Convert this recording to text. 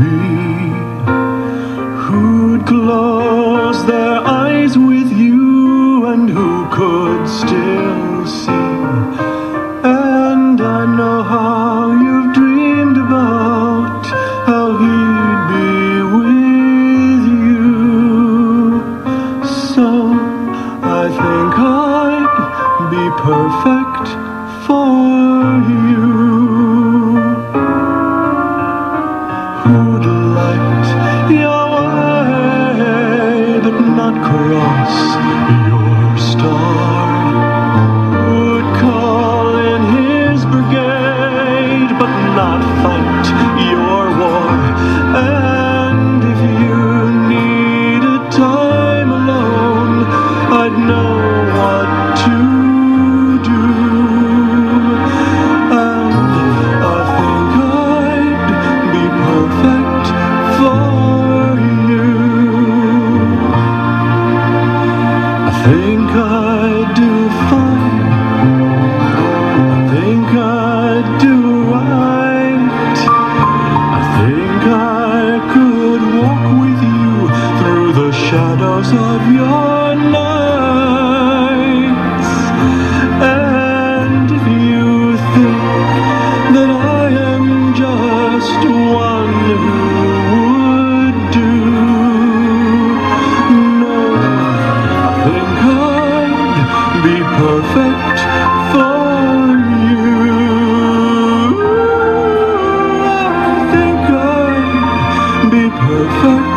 be who'd close their eyes with you and who could still see. And I know how you've dreamed about how he'd be with you. So I think I'd be perfect for you. Who'd light your way but not cross your star? Who'd call in his brigade but not fight your war? And if you needed time alone, I'd know what to do. And I think I'd be perfect for you. I think I'd do fine. I think I'd do right. I think I could walk with you through the shadows of your nights. And if you think that I am just one who would do, no, I think I'd be perfect for you. I think I'd be perfect